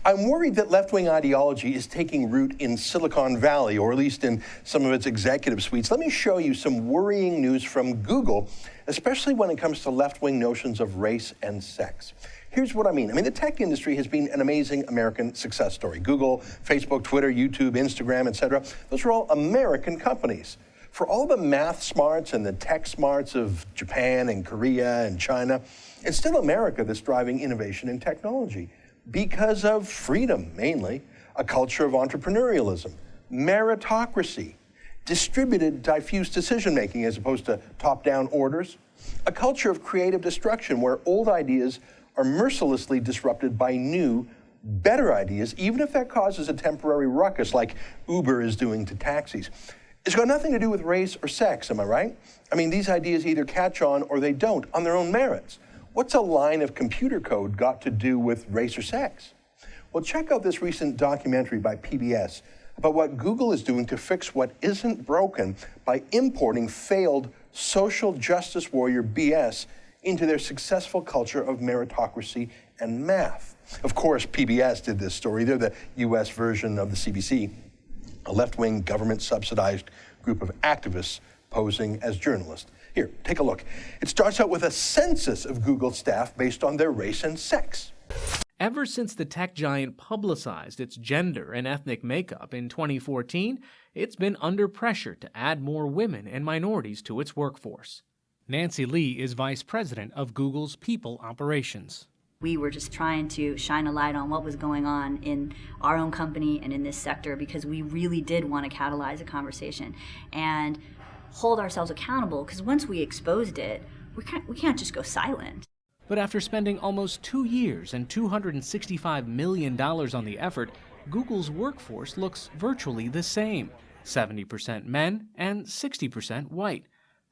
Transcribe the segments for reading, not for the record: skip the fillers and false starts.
I'm worried that left-wing ideology is taking root in Silicon Valley, or at least in some of its executive suites. Let me show you some worrying news from Google, especially when it comes to left-wing notions of race and sex. Here's what I mean. The tech industry has been an amazing American success story. Google, Facebook, Twitter, YouTube, Instagram, etc. Those are all American companies. For all the math smarts and the tech smarts of Japan and Korea and China, it's still America that's driving innovation in technology because of freedom, mainly, a culture of entrepreneurialism, meritocracy, distributed, diffuse decision-making as opposed to top-down orders, a culture of creative destruction where old ideas are mercilessly disrupted by new, better ideas, even if that causes a temporary ruckus like Uber is doing to taxis. It's got nothing to do with race or sex, am I right? These ideas either catch on or they don't, on their own merits. What's a line of computer code got to do with race or sex? Well, check out this recent documentary by PBS about what Google is doing to fix what isn't broken by importing failed social justice warrior BS into their successful culture of meritocracy and math. Of course, PBS did this story. They're the US version of the CBC, a left-wing government-subsidized group of activists posing as journalists. Here, take a look. It starts out with a census of Google staff based on their race and sex. Ever since the tech giant publicized its gender and ethnic makeup in 2014, it's been under pressure to add more women and minorities to its workforce. Nancy Lee is vice president of Google's people operations. We were just trying to shine a light on what was going on in our own company and in this sector because we really did want to catalyze a conversation and hold ourselves accountable, because once we exposed it, we can't just go silent. But after spending almost 2 years and $265 million on the effort, Google's workforce looks virtually the same: 70% men and 60% white.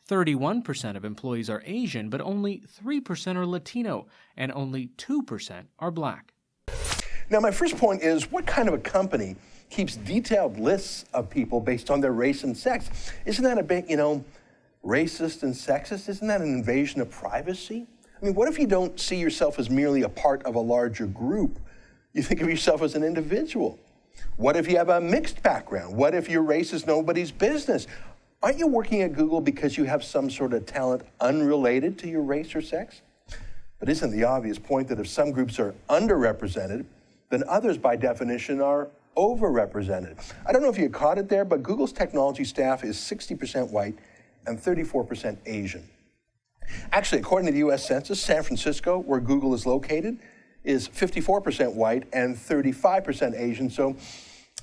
31% of employees are Asian, but only 3% are Latino, and only 2% are black. Now, my first point is, what kind of a company keeps detailed lists of people based on their race and sex? Isn't that a bit, racist and sexist? Isn't that an invasion of privacy? What if you don't see yourself as merely a part of a larger group? You think of yourself as an individual. What if you have a mixed background? What if your race is nobody's business? Aren't you working at Google because you have some sort of talent unrelated to your race or sex? But isn't the obvious point that if some groups are underrepresented, then others, by definition, are overrepresented? I don't know if you caught it there, but Google's technology staff is 60% white and 34% Asian. Actually, according to the US Census, San Francisco, where Google is located, is 54% white and 35% Asian. So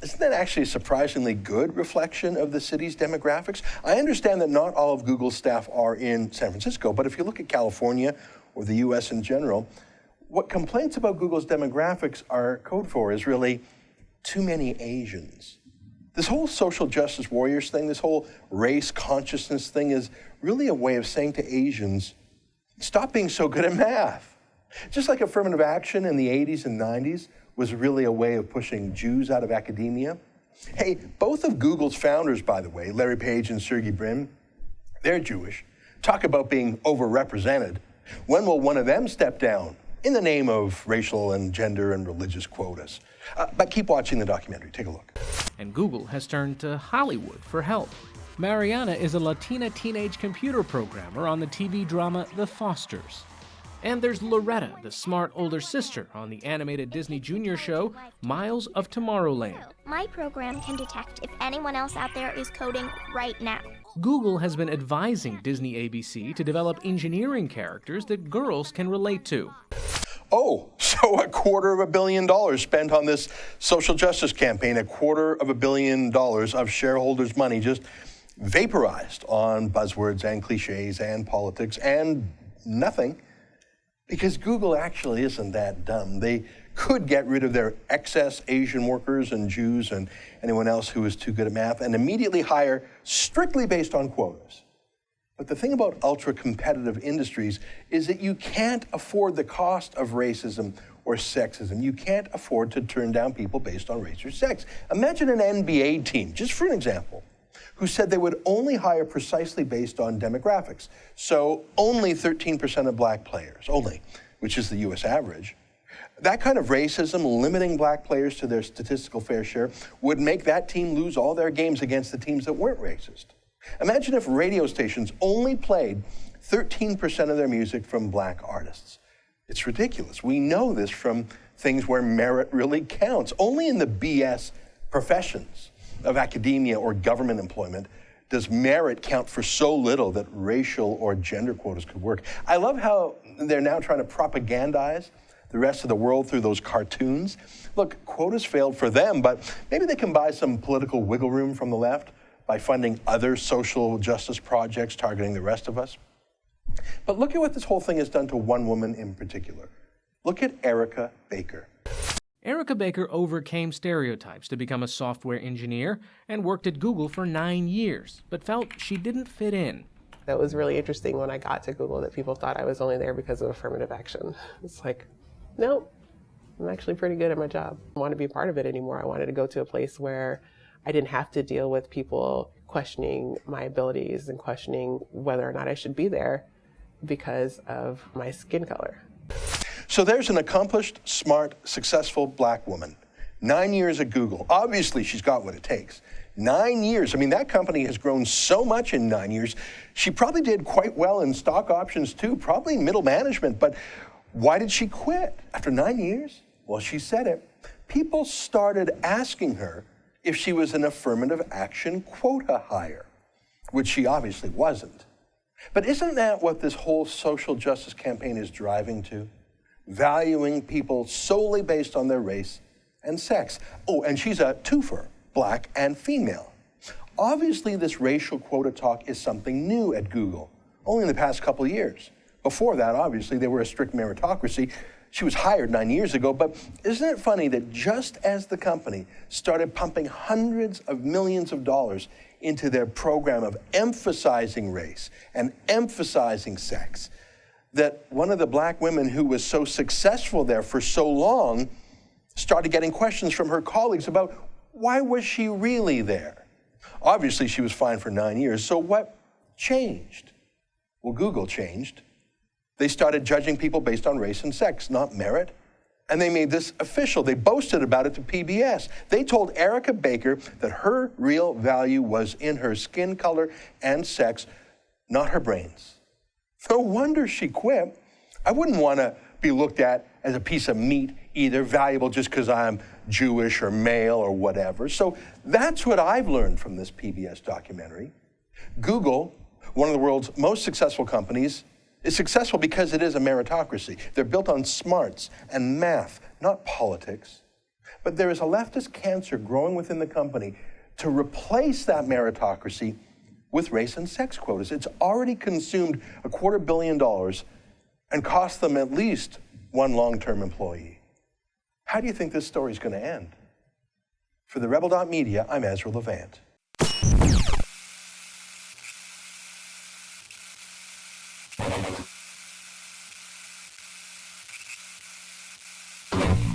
isn't that actually a surprisingly good reflection of the city's demographics? I understand that not all of Google's staff are in San Francisco, but if you look at California or the US in general, what complaints about Google's demographics are code for is really too many Asians. This whole social justice warriors thing, this whole race consciousness thing is really a way of saying to Asians, stop being so good at math. Just like affirmative action in the 80s and 90s was really a way of pushing Jews out of academia. Hey, both of Google's founders, by the way, Larry Page and Sergey Brin, they're Jewish. Talk about being overrepresented. When will one of them step down in the name of racial and gender and religious quotas? But keep watching the documentary. Take a look. And Google has turned to Hollywood for help. Mariana is a Latina teenage computer programmer on the TV drama The Fosters. And there's Loretta, the smart older sister on the animated Disney Junior show, Miles of Tomorrowland. My program can detect if anyone else out there is coding right now. Google has been advising Disney ABC to develop engineering characters that girls can relate to. Oh, so $250 million spent on this social justice campaign, $250 million of shareholders' money just vaporized on buzzwords and cliches and politics and nothing. Because Google actually isn't that dumb. They could get rid of their excess Asian workers and Jews and anyone else who is too good at math and immediately hire strictly based on quotas. But the thing about ultra-competitive industries is that you can't afford the cost of racism or sexism. You can't afford to turn down people based on race or sex. Imagine an NBA team, just for an example, who said they would only hire precisely based on demographics. So only 13% of black players, only, which is the US average. That kind of racism, limiting black players to their statistical fair share, would make that team lose all their games against the teams that weren't racist. Imagine if radio stations only played 13% of their music from black artists. It's ridiculous. We know this from things where merit really counts. Only in the BS professions of academia or government employment does merit count for so little that racial or gender quotas could work. I love how they're now trying to propagandize the rest of the world through those cartoons. Look, quotas failed for them, but maybe they can buy some political wiggle room from the left by funding other social justice projects targeting the rest of us. But look at what this whole thing has done to one woman in particular. Look at Erica Baker. Erica Baker overcame stereotypes to become a software engineer and worked at Google for 9 years, but felt she didn't fit in. That was really interesting when I got to Google, that people thought I was only there because of affirmative action. It's like, no, I'm actually pretty good at my job. I don't want to be a part of it anymore. I wanted to go to a place where I didn't have to deal with people questioning my abilities and questioning whether or not I should be there because of my skin color. So there's an accomplished, smart, successful black woman, 9 years at Google. Obviously, she's got what it takes. 9 years. I mean, that company has grown so much in 9 years. She probably did quite well in stock options too, probably middle management. But why did she quit after 9 years? Well, she said it. People started asking her if she was an affirmative action quota hire, which she obviously wasn't. But isn't that what this whole social justice campaign is driving to? Valuing people solely based on their race and sex. Oh, and she's a twofer, black and female. Obviously, this racial quota talk is something new at Google, only in the past couple of years. Before that, obviously, they were a strict meritocracy. She was hired 9 years ago, but isn't it funny that just as the company started pumping hundreds of millions of dollars into their program of emphasizing race and emphasizing sex, that one of the black women who was so successful there for so long started getting questions from her colleagues about why was she really there? Obviously, she was fine for 9 years, so what changed? Well, Google changed. They started judging people based on race and sex, not merit. And they made this official. They boasted about it to PBS. They told Erica Baker that her real value was in her skin color and sex, not her brains. No wonder she quit. I wouldn't want to be looked at as a piece of meat, either valuable just because I'm Jewish or male or whatever. So that's what I've learned from this PBS documentary. Google, one of the world's most successful companies, is successful because it is a meritocracy. They're built on smarts and math, not politics. But there is a leftist cancer growing within the company to replace that meritocracy with race and sex quotas. It's already consumed $250 million and cost them at least one long-term employee. How do you think this story is going to end? For the Rebel.Media, I'm Ezra Levant.